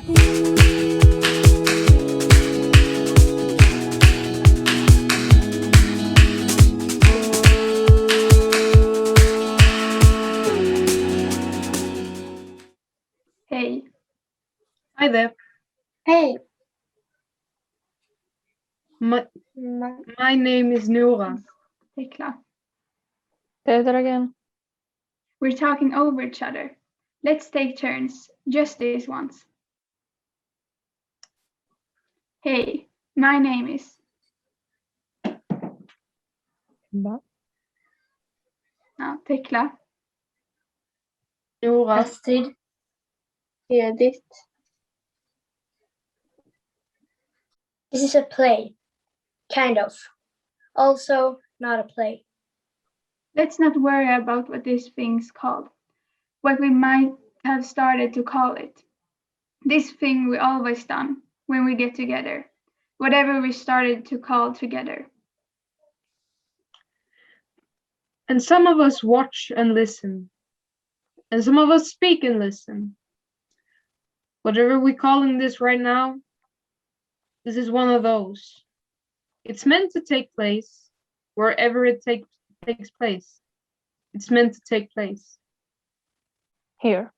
Hey. Hi there. Hey. My name is Nora. Tekla. Say that again. We're talking over each other. Let's take turns, just this once. Hey, my name is. Va? Ja, Tekla. Nora. Astrid. Edith. This is a play. Kind of. Also, not a play. Let's not worry about what this thing's called. What we might have started to call it. This thing we always done when we get together. Whatever we started to call together. And some of us watch and listen. And some of us speak and listen. Whatever we're calling this right now, this is one of those. It's meant to take place wherever it takes place. It's meant to take place. Here.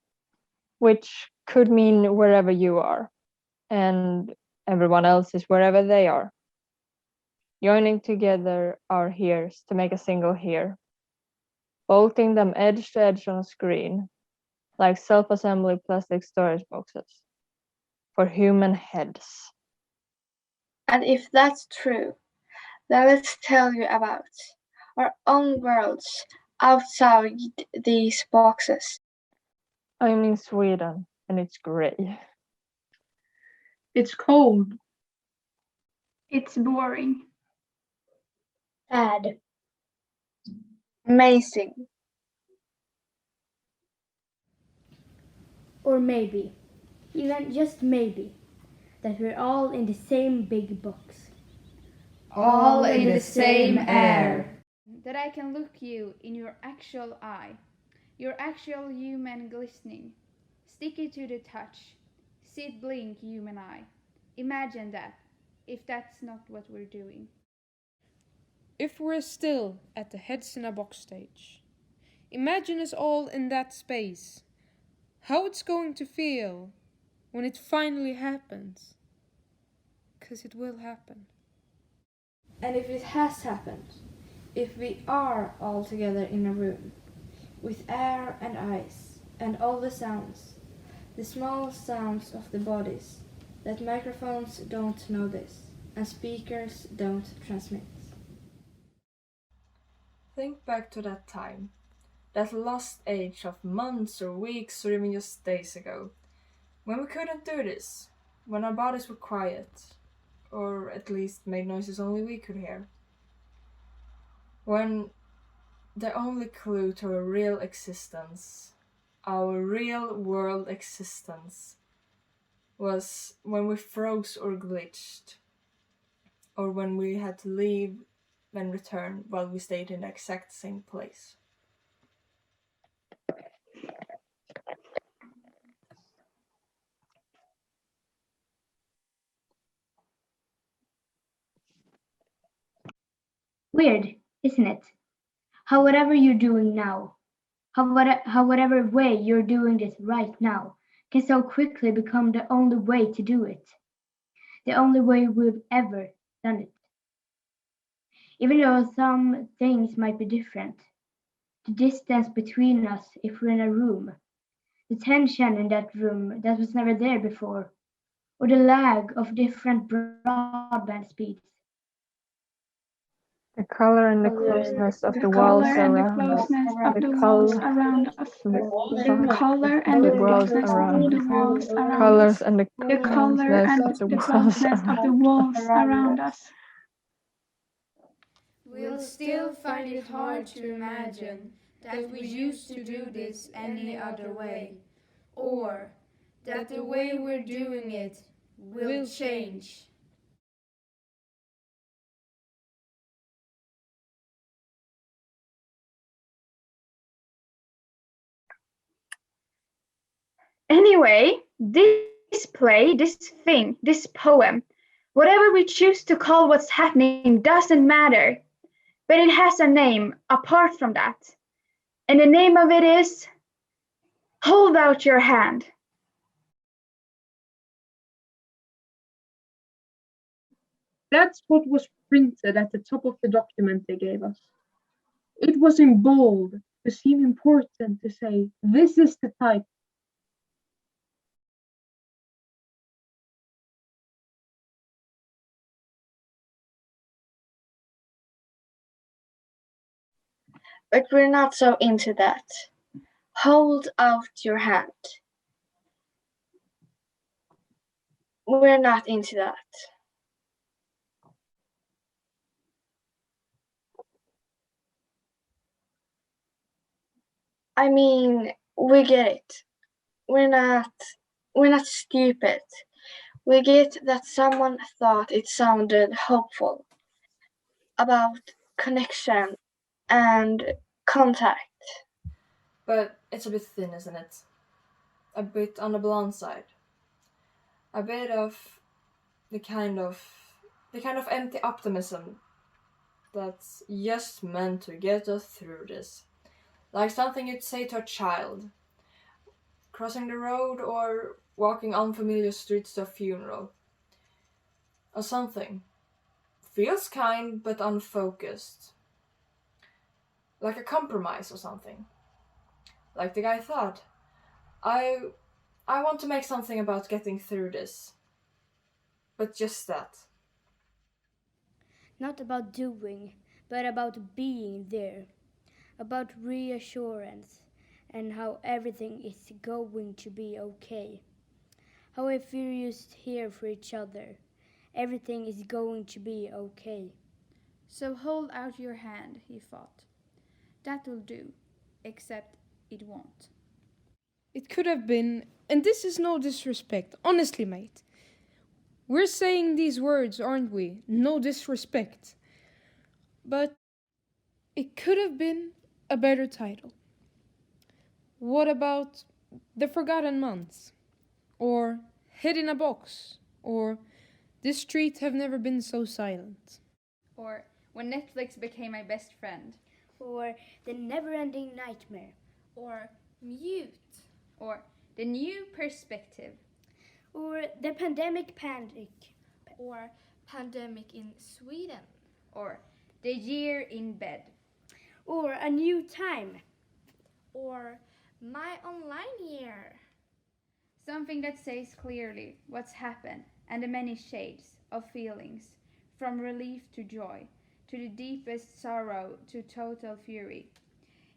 Which could mean wherever you are. And everyone else is wherever they are. Joining together our hears to make a single here. Bolting them edge to edge on a screen. Like self-assembly plastic storage boxes. For human heads. And if that's true, then let's tell you about our own worlds outside these boxes. I'm in Sweden and it's grey. It's cold. It's boring. Sad. Amazing. Or maybe, even just maybe, that we're all in the same big box. All in the same air. That I can look you in your actual eye, your actual human glistening, sticky to the touch, see it blink human eye. Imagine that, if that's not what we're doing. If we're still at the heads in a box stage, imagine us all in that space. How it's going to feel when it finally happens. 'Cause it will happen. And if it has happened, if we are all together in a room, with air and ice, and all the sounds, the small sounds of the bodies, that microphones don't notice, and speakers don't transmit. Think back to that time, that lost age of months or weeks or even just days ago, when we couldn't do this, when our bodies were quiet, or at least made noises only we could hear. When the only clue to our real existence, our real world existence, was when we froze or glitched, or when we had to leave and return while we stayed in the exact same place. Weird, isn't it? How whatever you're doing now, how whatever way you're doing this right now, can so quickly become the only way to do it. The only way we've ever done it. Even though some things might be different. The distance between us if we're in a room. The tension in that room that was never there before. Or the lag of different broadband speeds. The color and the closeness of the walls around us. The color around us. The color of and the the walls closeness around of the us. walls The around colors us. and the The color and closeness of the the walls closeness of the walls around us. We'll still find it hard to imagine that we used to do this any other way, or that the way we're doing it will change. Anyway, this This play, this thing, this poem, whatever we choose to call what's happening doesn't matter. But it has a name apart from that. And the name of it is Hold Out Your Hand. That's what was printed at the top of the document they gave us. It was in bold to seem important to say, this is the type. But we're not so into that. Hold out your hand. We're not into that. I mean, we get it. We're not stupid. We get that someone thought it sounded hopeful about connection and contact. But it's a bit thin, isn't it? A bit on the blunt side. A bit of the kind of empty optimism that's just meant to get us through this. Like something you'd say to a child, crossing the road or walking unfamiliar streets to a funeral. Or something. Feels kind but unfocused. Like a compromise or something. Like the guy thought, I want to make something about getting through this. But just that. Not about doing, but about being there. About reassurance and how everything is going to be okay. How if we're just here for each other, everything is going to be okay. So hold out your hand, he thought. That will do, except it won't. It could have been, and this is no disrespect, honestly, mate. We're saying these words, aren't we? No disrespect. But it could have been a better title. What about The Forgotten Months? Or Hid in a Box? Or This Street Have Never Been So Silent? Or When Netflix Became My Best Friend. Or The Never-Ending Nightmare. Or Mute. Or The New Perspective. Or The Pandemic Panic. Or Pandemic in Sweden. Or The Year in Bed. Or A New Time. Or My Online Year. Something that says clearly what's happened and the many shades of feelings, from relief to joy, to the deepest sorrow to total fury.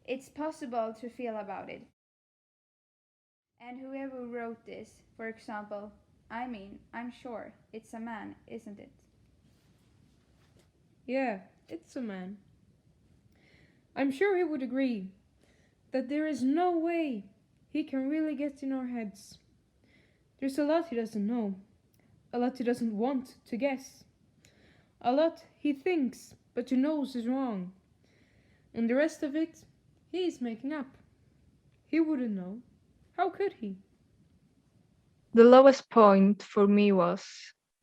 It's possible to feel about it. And whoever wrote this, for example, I'm sure it's a man, isn't it? Yeah, it's a man. I'm sure he would agree that there is no way he can really get in our heads. There's a lot he doesn't know, a lot he doesn't want to guess, a lot he thinks but he knows is wrong, and the rest of it he's making up. He wouldn't know. How could he? The lowest point for me was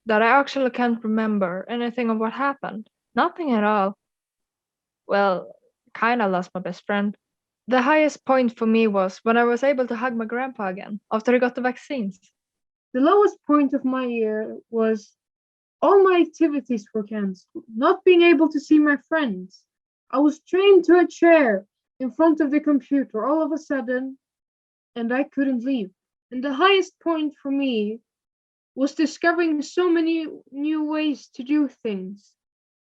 that I actually can't remember anything of what happened. Nothing at all. Well, kinda lost my best friend. The highest point for me was when I was able to hug my grandpa again after he got the vaccines. The lowest point of my year was all my activities were cancelled, not being able to see my friends. I was chained to a chair in front of the computer all of a sudden, and I couldn't leave. And the highest point for me was discovering so many new ways to do things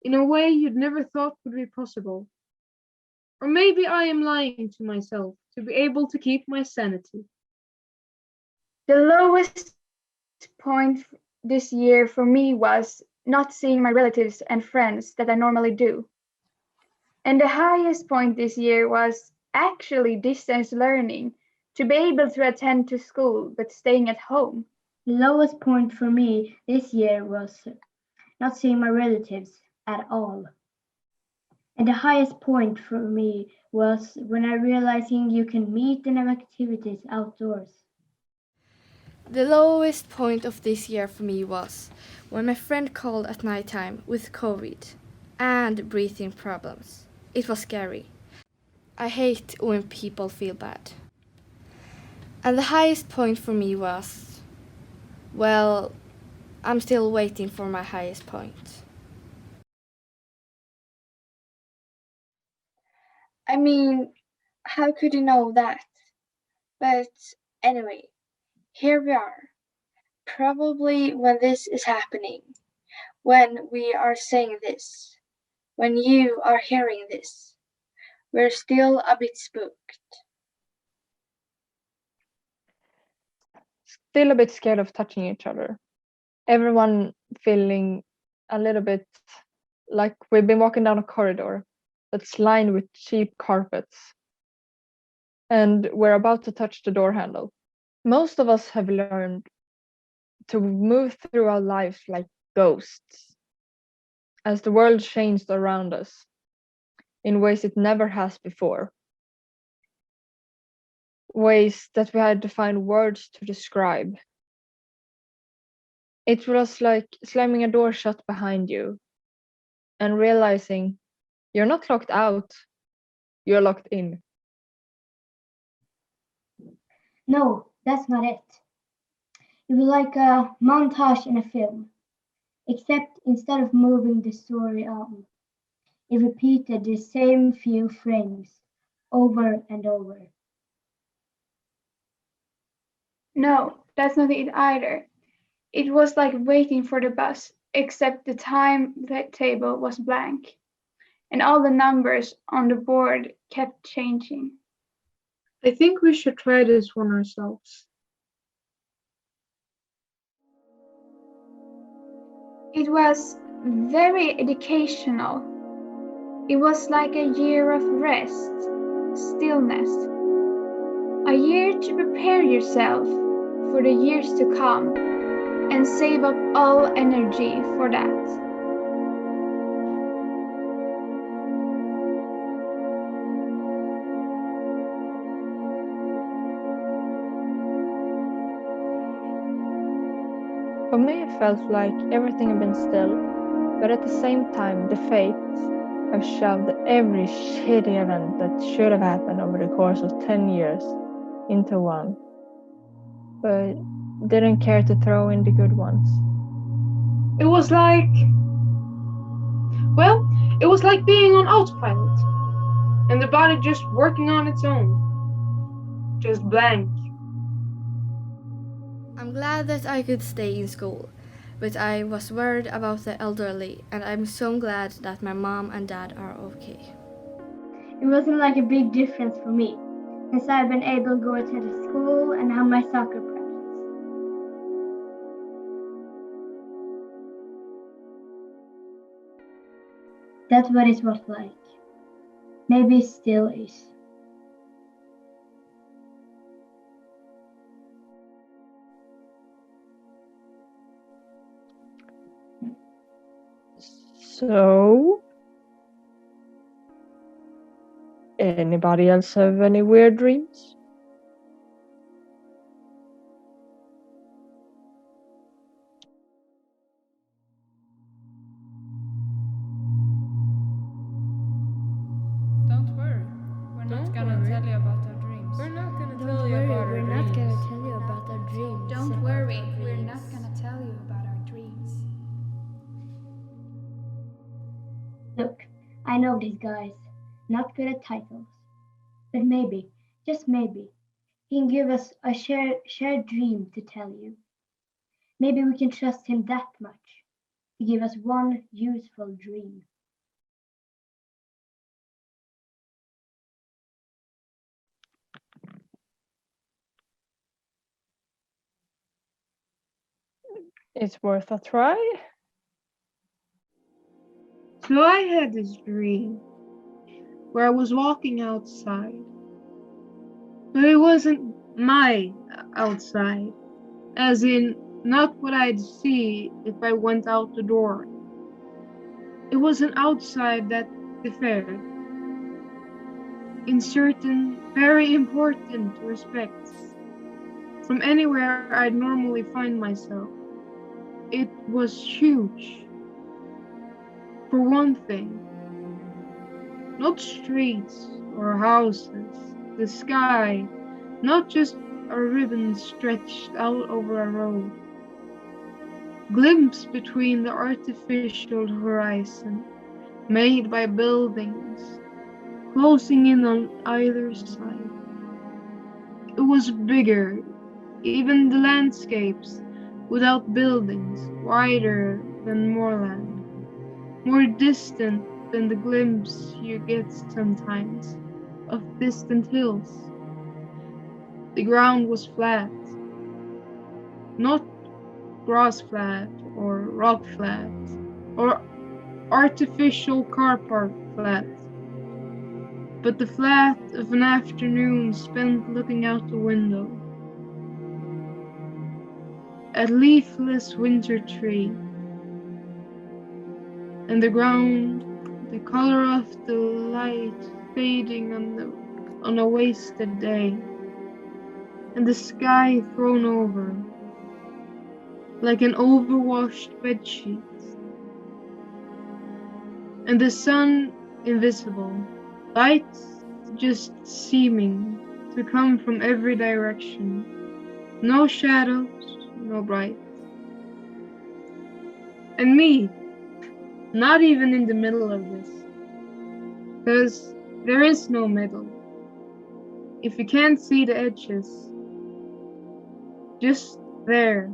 in a way you'd never thought would be possible. Or maybe I am lying to myself to be able to keep my sanity. The lowest point this year for me was not seeing my relatives and friends that I normally do. And the highest point this year was actually distance learning, to be able to attend to school but staying at home. The lowest point for me this year was not seeing my relatives at all. And the highest point for me was when I realizing you can meet and have activities outdoors. The lowest point of this year for me was when my friend called at night time with COVID and breathing problems. It was scary. I hate when people feel bad. And the highest point for me was, well, I'm still waiting for my highest point. I mean, how could you know that? But anyway, here we are. Probably when this is happening, when we are saying this, when you are hearing this, we're still a bit spooked. Still a bit scared of touching each other. Everyone feeling a little bit like we've been walking down a corridor that's lined with cheap carpets, and we're about to touch the door handle. Most of us have learned to move through our lives like ghosts, as the world changed around us in ways it never has before. Ways that we had to find words to describe. It was like slamming a door shut behind you and realizing you're not locked out, you're locked in. No, that's not it. It was like a montage in a film, except instead of moving the story on, it repeated the same few frames over and over. No, that's not it either. It was like waiting for the bus, except the timetable was blank, and all the numbers on the board kept changing. I think we should try this one ourselves. It was very educational. It was like a year of rest, stillness, a year to prepare yourself for the years to come and save up all energy for that. For me, it felt like everything had been still, but at the same time, the fates have shoved every shitty event that should have happened over the course of 10 years into one, but didn't care to throw in the good ones. It was like, well, it was like being on autopilot and the body just working on its own. Just blank. I'm glad that I could stay in school, but I was worried about the elderly, and I'm so glad that my mom and dad are okay. It wasn't like a big difference for me, since I've been able to go to the school and have my soccer practice. That's what it was like. Maybe it still is. So, anybody else have any weird dreams? Don't worry. We're not Don't gonna worry. tell you about our dreams. We're not gonna Don't tell you worry, about our we're dreams. not gonna tell you about our dreams. Don't worry, we're not gonna tell you about our dreams. Look, I know these guys, not good at titles, but maybe, just maybe, he can give us a shared dream to tell you. Maybe we can trust him that much to give us one useful dream. It's worth a try. So I had this dream where I was walking outside, but it wasn't my outside, as in not what I'd see if I went out the door. It was an outside that differed in certain very important respects. from anywhere I'd normally find myself. It was huge. For one thing, not streets or houses, the sky, not just a ribbon stretched out over a road. Glimpse between the artificial horizon, made by buildings, closing in on either side. It was bigger, even the landscapes, without buildings, wider than moorland, more distant than the glimpse you get sometimes of distant hills. The ground was flat, not grass flat or rock flat or artificial car park flat, but the flat of an afternoon spent looking out the window. A leafless winter tree, and the ground, the color of the light fading on a wasted day, and the sky thrown over like an overwashed bedsheet, and the sun invisible, light just seeming to come from every direction, no shadows, no bright. And me, not even in the middle of this, because there is no middle. If you can't see the edges, just there,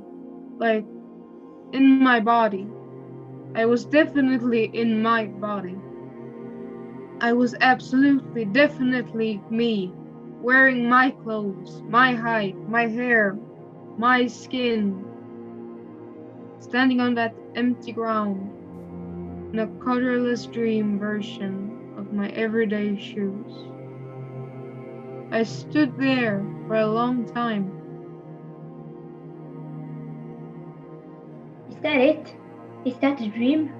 like in my body. I was definitely in my body. I was absolutely, definitely me, wearing my clothes, my height, my hair, my skin, standing on that empty ground in a colorless dream version of my everyday shoes. I stood there for a long time. Is that it? Is that a dream?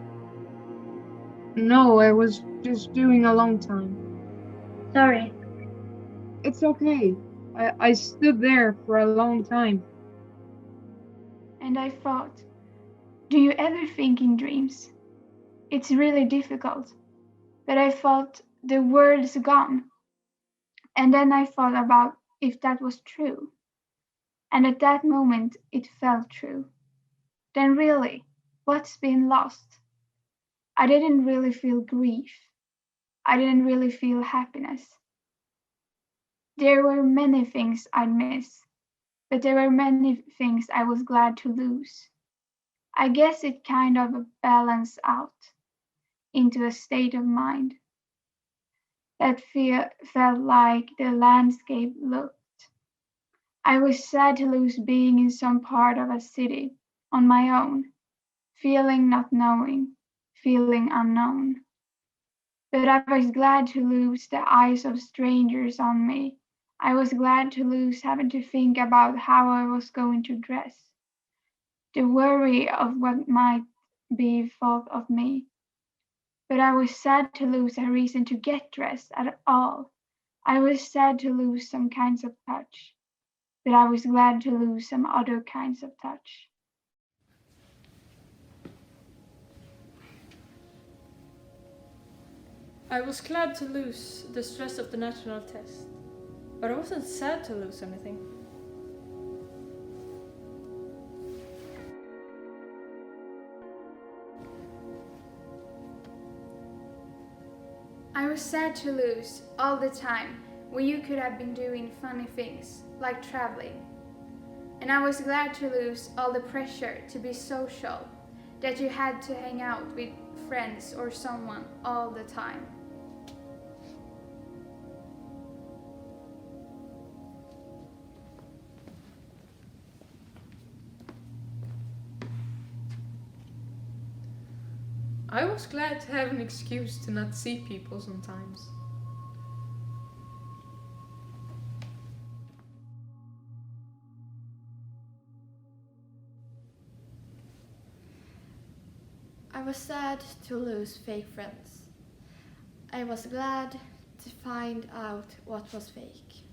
No, I was just doing a long time. Sorry. It's okay. I stood there for a long time. And I thought, do you ever think in dreams? It's really difficult. But I thought the world's gone. And then I thought about if that was true. And at that moment, it felt true. Then really, what's been lost? I didn't really feel grief. I didn't really feel happiness. There were many things I'd miss, but there were many things I was glad to lose. I guess it kind of balanced out into a state of mind that felt like the landscape looked. I was sad to lose being in some part of a city on my own, feeling not knowing, feeling unknown. But I was glad to lose the eyes of strangers on me. I was glad to lose having to think about how I was going to dress, the worry of what might be thought of me. But I was sad to lose a reason to get dressed at all. I was sad to lose some kinds of touch, but I was glad to lose some other kinds of touch. I was glad to lose the stress of the national test, but I wasn't sad to lose anything. I was sad to lose all the time when you could have been doing funny things, like traveling. And I was glad to lose all the pressure to be social, that you had to hang out with friends or someone all the time. I was glad to have an excuse to not see people sometimes. I was sad to lose fake friends. I was glad to find out what was fake.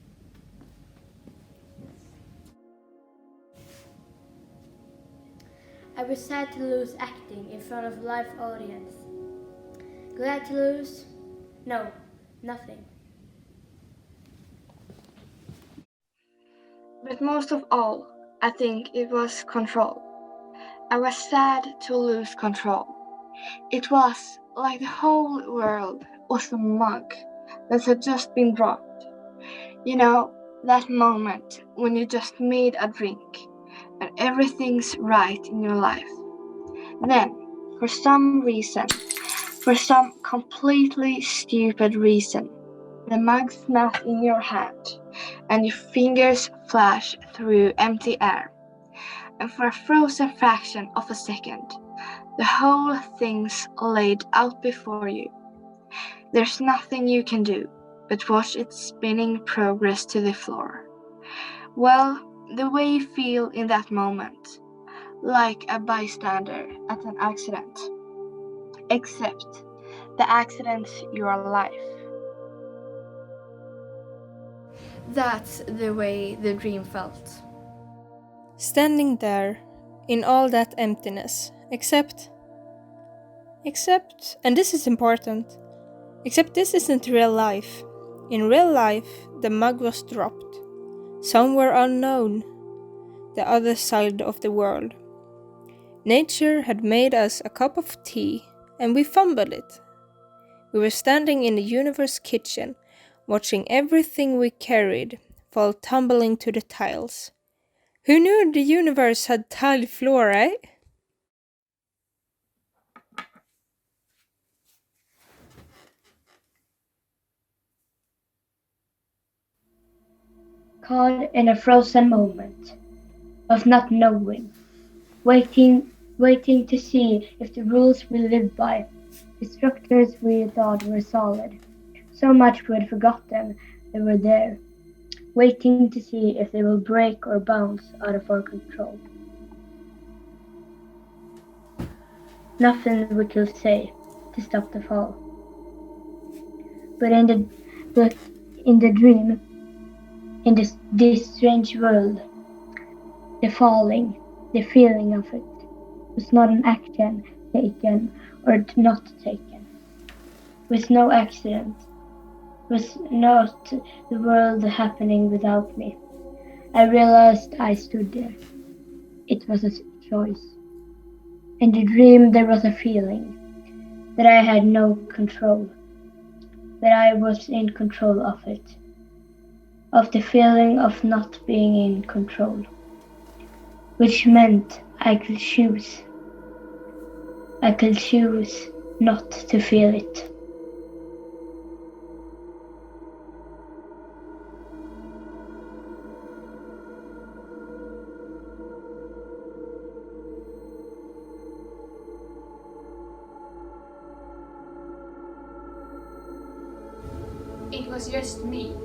I was sad to lose acting in front of live audience. Glad to lose? No, nothing. But most of all, I think it was control. I was sad to lose control. It was like the whole world was a mug that had just been dropped. You know, that moment when you just made a drink and everything's right in your life. Then, for some reason, for some completely stupid reason, the mug snaps in your hand and your fingers flash through empty air. And for a frozen fraction of a second, the whole thing's laid out before you. There's nothing you can do but watch its spinning progress to the floor. Well, the way you feel in that moment, like a bystander at an accident. Except the accident's your life. That's the way the dream felt. Standing there, in all that emptiness, except, and this is important, except this isn't real life. In real life, the mug was dropped, somewhere unknown, the other side of the world. Nature had made us a cup of tea, and we fumbled it. We were standing in the universe kitchen, watching everything we carried fall tumbling to the tiles. Who knew the universe had tiled floor, eh? Caught in a frozen moment of not knowing, waiting to see if the rules we lived by, the structures we thought were solid, so much we had forgotten they were there, waiting to see if they will break or bounce out of our control. Nothing we could say to stop the fall. But in the dream, in this strange world, the falling, the feeling of it, was not an action taken or not taken. Was no accident. Was not the world happening without me. I realized I stood there. It was a choice. In the dream there was a feeling that I had no control, that I was in control of it, of the feeling of not being in control, which meant I could choose. I could choose not to feel it. It was just me.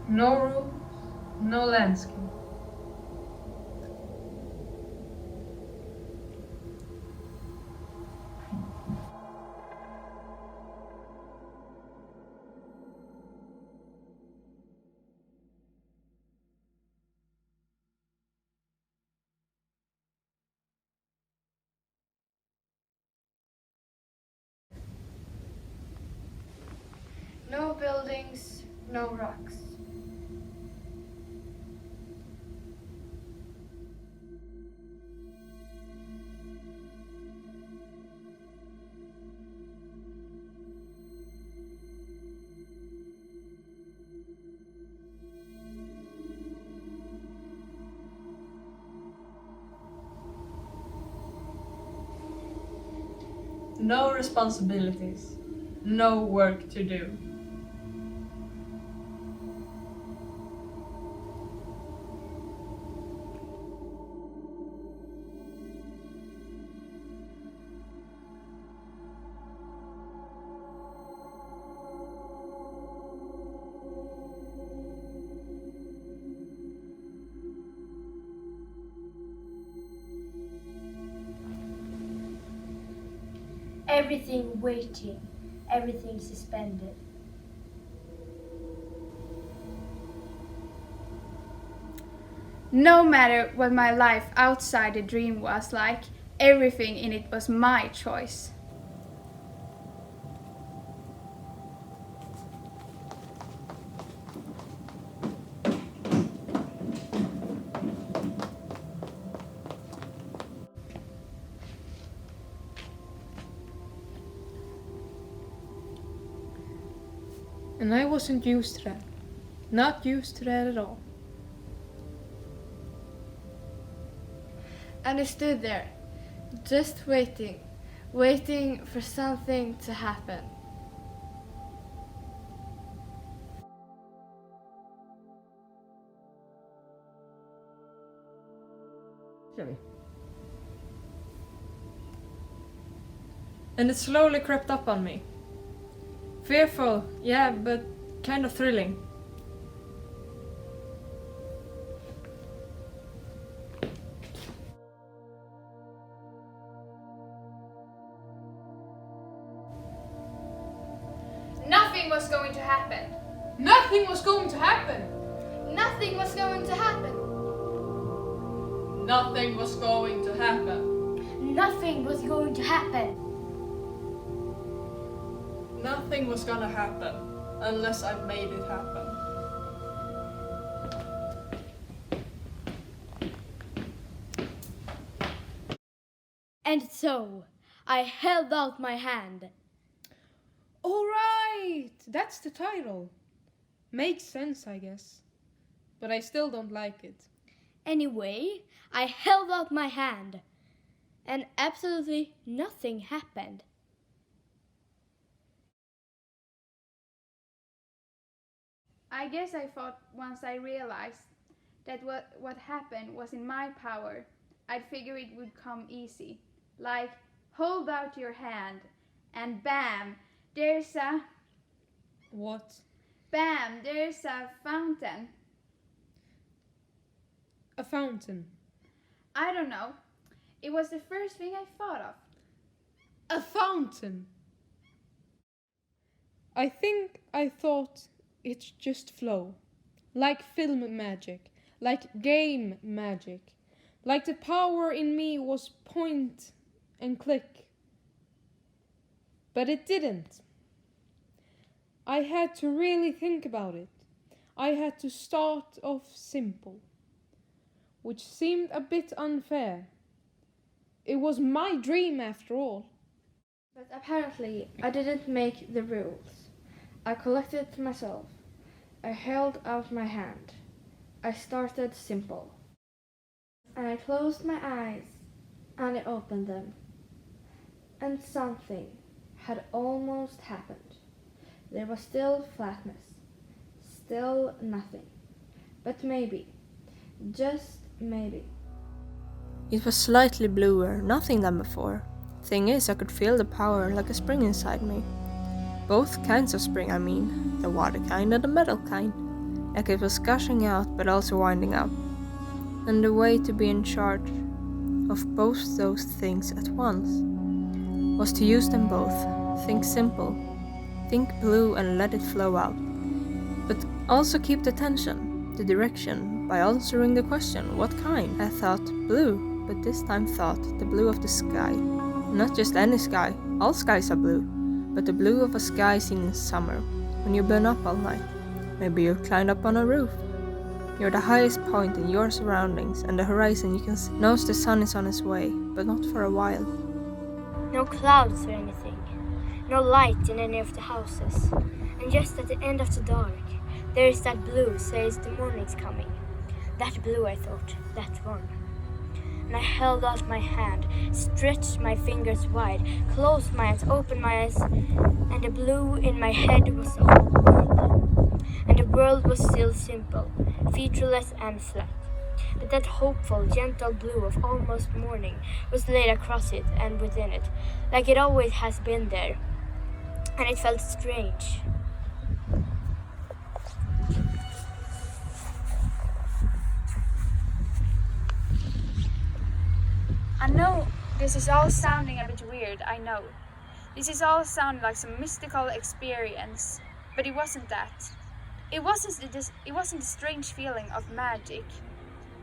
No rules, no landscape. No buildings, no rocks. No responsibilities, no work to do. everything waiting, everything suspended. No matter what my life outside the dream was like, everything in it was my choice. And I wasn't used to that. Not used to that at all. And I stood there, just waiting, waiting for something to happen. And it slowly crept up on me. Fearful, yeah, but kind of thrilling. Nothing was going to happen. Nothing was going to happen! Nothing was going to happen. Nothing was going to happen. Nothing was going to happen. Nothing was gonna happen unless I made it happen. And so, I held out my hand. Alright! That's the title. Makes sense, I guess. But I still don't like it. Anyway, I held out my hand. And absolutely nothing happened. I guess I thought once I realized that what happened was in my power, I'd figure it would come easy. Like, hold out your hand, and bam, there's a... What? Bam, there's a fountain. A fountain. I don't know. It was the first thing I thought of. A fountain! I think I thought it just flow. Like film magic. Like game magic. Like the power in me was point and click. But it didn't. I had to really think about it. I had to start off simple. Which seemed a bit unfair. It was my dream after all. But apparently, I didn't make the rules. I collected myself. I held out my hand. I started simple. And I closed my eyes, and I opened them. And something had almost happened. There was still flatness, still nothing. But maybe, just maybe. It was slightly bluer, nothing than before. Thing is, I could feel the power like a spring inside me. Both kinds of spring, I mean. The water kind and the metal kind. Like it was gushing out but also winding up. And the way to be in charge of both those things at once was to use them both. Think simple. Think blue and let it flow out. But also keep the tension, the direction, by answering the question, what kind? I thought blue, but this time thought the blue of the sky. Not just any sky, all skies are blue, but the blue of a sky seen in summer, when you've been up all night. Maybe you climbed up on a roof. You're the highest point in your surroundings, and the horizon you can see knows the sun is on its way, but not for a while. No clouds or anything. No light in any of the houses. And just at the end of the dark, there is that blue says the morning's coming. That blue, I thought, that one. And I held out my hand, stretched my fingers wide, closed my eyes, opened my eyes, and the blue in my head was the whole world. And the world was still simple, featureless and flat. But that hopeful, gentle blue of almost morning was laid across it and within it, like it always has been there. And it felt strange. I know this is all sounding a bit weird, I know. This is all sounding like some mystical experience, but it wasn't that. It wasn't the strange feeling of magic,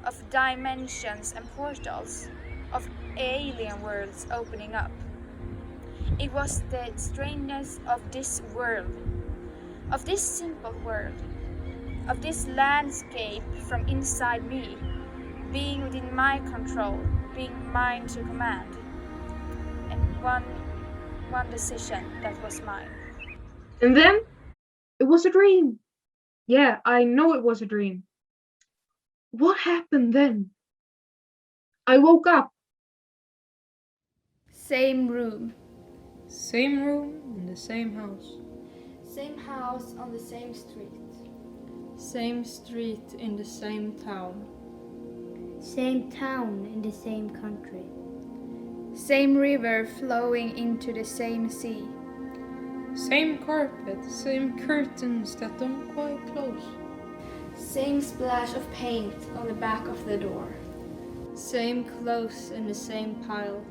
of dimensions and portals, of alien worlds opening up. It was the strangeness of this world, of this simple world, of this landscape from inside me, being within my control, being mine to command. And one decision that was mine. And then it was a dream. Yeah, I know it was a dream. What happened then? I woke up. Same room. Same room in the same house. Same house on the same street. Same street in the same town. Same town in the same country. Same river flowing into the same sea. Same carpet, same curtains that don't quite close. Same splash of paint on the back of the door. Same clothes in the same pile.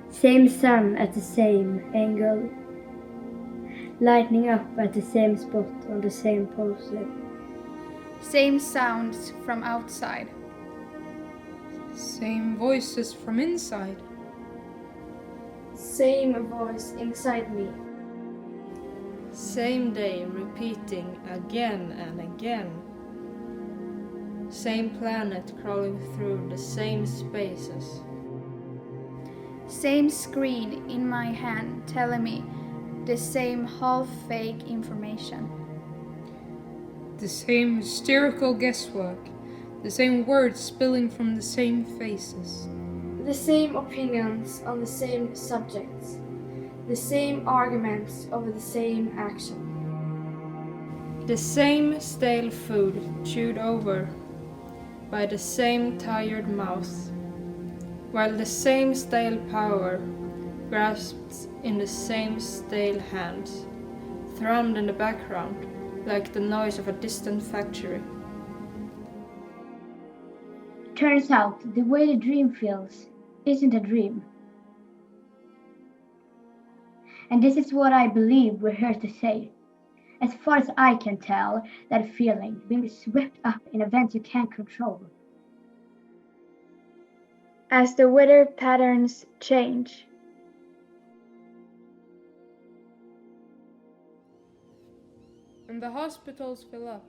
Same sun at the same angle. Lighting up at the same spot on the same poster. Same sounds from outside. Same voices from inside. Same voice inside me. Same day repeating again and again. Same planet crawling through the same spaces. Same screen in my hand telling me the same half-fake information. The same hysterical guesswork. The same words spilling from the same faces. The same opinions on the same subjects. The same arguments over the same action. The same stale food chewed over by the same tired mouth, while the same stale power grasped in the same stale hands, thrummed in the background like the noise of a distant factory. Turns out the way the dream feels isn't a dream. And this is what I believe we're here to say. As far as I can tell, that feeling, being swept up in events you can't control. As the weather patterns change. And the hospitals fill up.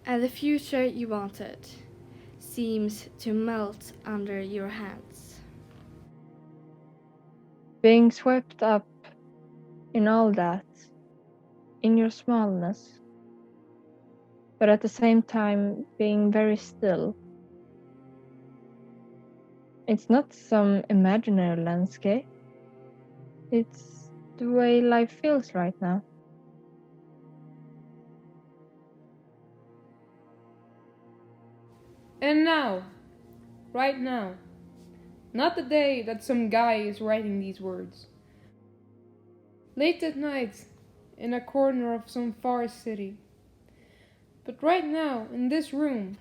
And the future you wanted seems to melt under your hands. Being swept up in all that, in your smallness, but at the same time being very still. It's not some imaginary landscape. It's the way life feels right now. And now, right now, not the day that some guy is writing these words. Late at night, in a corner of some far city. But right now, in this room,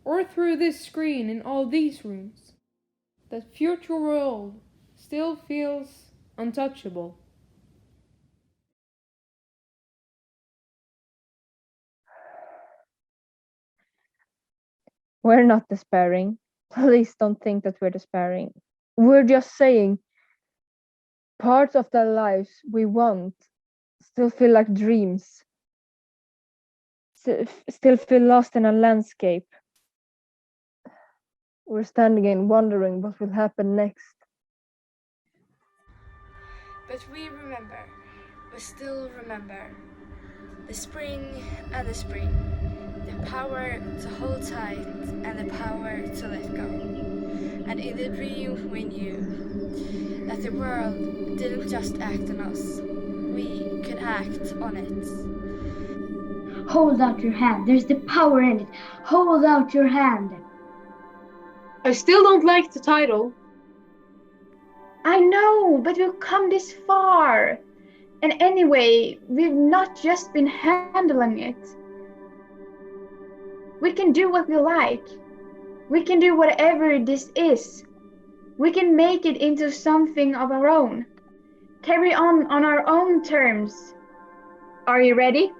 or through this screen in all these rooms, that future world still feels untouchable. We're not despairing. Please don't think that we're despairing. We're just saying parts of the lives we want still feel like dreams. Still feel lost in a landscape. We're standing and wondering what will happen next. But we still remember, the spring and the spring, the power to hold tight and the power to let go. And in the dream we knew that the world didn't just act on us, we could act on it. Hold out your hand. There's the power in it. Hold out your hand. I still don't like the title. I know, but we've come this far. And anyway, we've not just been handling it. We can do what we like. We can do whatever this is. We can make it into something of our own. Carry on our own terms. Are you ready?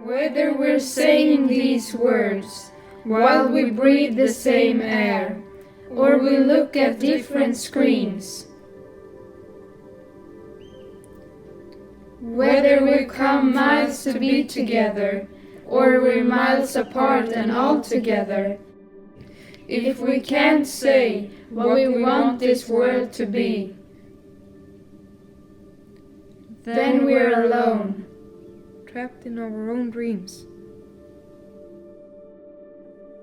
Whether we're saying these words while we breathe the same air, or we look at different screens. Whether we've come miles to be together, or we're miles apart and all together. If we can't say what we want this world to be, then we're alone, trapped in our own dreams.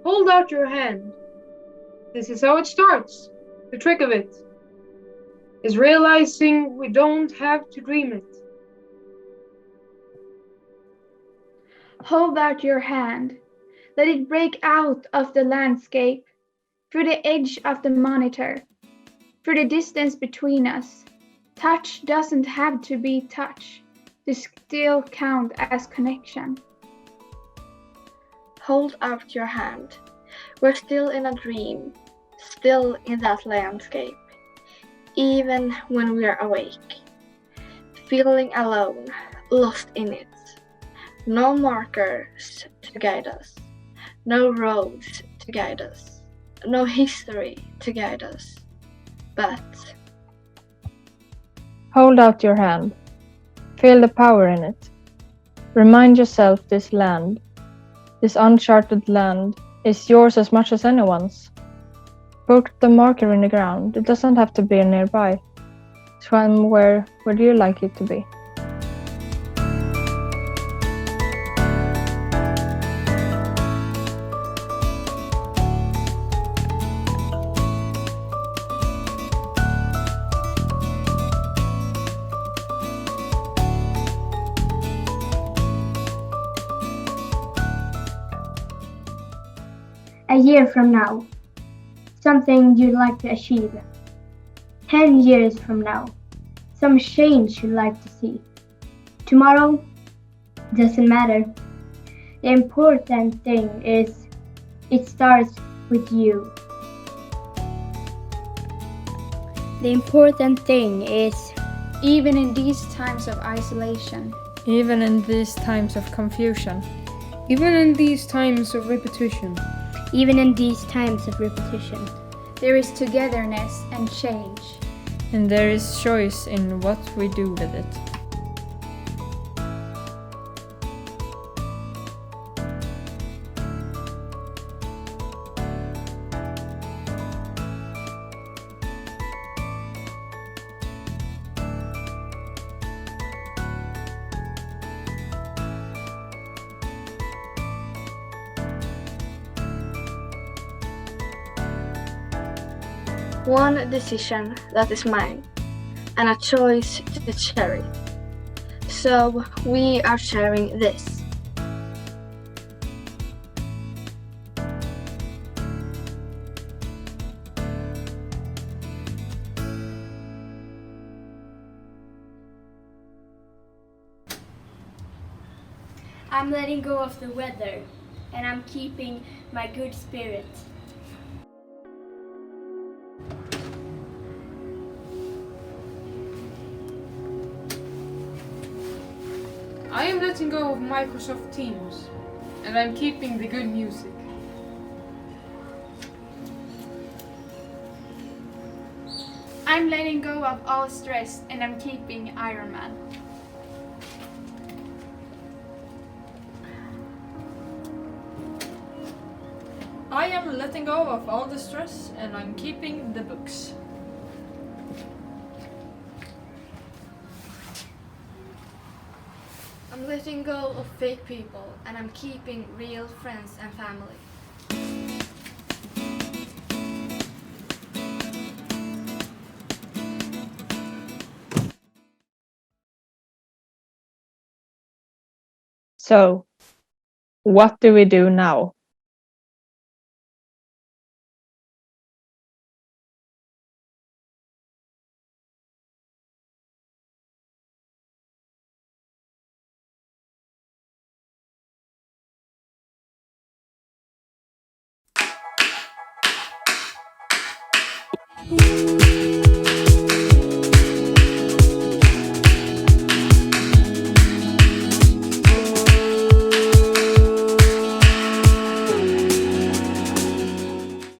Hold out your hand. This is how it starts. The trick of it is realizing we don't have to dream it. Hold out your hand. Let it break out of the landscape, through the edge of the monitor, through the distance between us. Touch doesn't have to be touch to still count as connection. Hold out your hand. We're still in a dream, still in that landscape, even when we're awake. Feeling alone, lost in it. No markers to guide us, no roads to guide us, no history to guide us, but Hold out your hand. Feel the power in it. Remind yourself this land, this uncharted land, is yours as much as anyone's. Put the marker in the ground. It doesn't have to be nearby. Somewhere where do you like it to be? A year from now, something you'd like to achieve. 10 years from now, some change you'd like to see. Tomorrow, doesn't matter. The important thing is it starts with you. The important thing is, even in these times of isolation, Even in these times of confusion, Even in these times of repetition, even in these times of repetition, there is togetherness and change. and there is choice in what we do with it. one decision that is mine, and a choice to share it. So we are sharing this. I'm letting go of the weather, and I'm keeping my good spirit. I am letting go of Microsoft Teams, and I'm keeping the good music. I'm letting go of all stress and I'm keeping Iron Man. I am letting go of all the stress and I'm keeping the books. I'm letting go of fake people and I'm keeping real friends and family. So, what do we do now? you.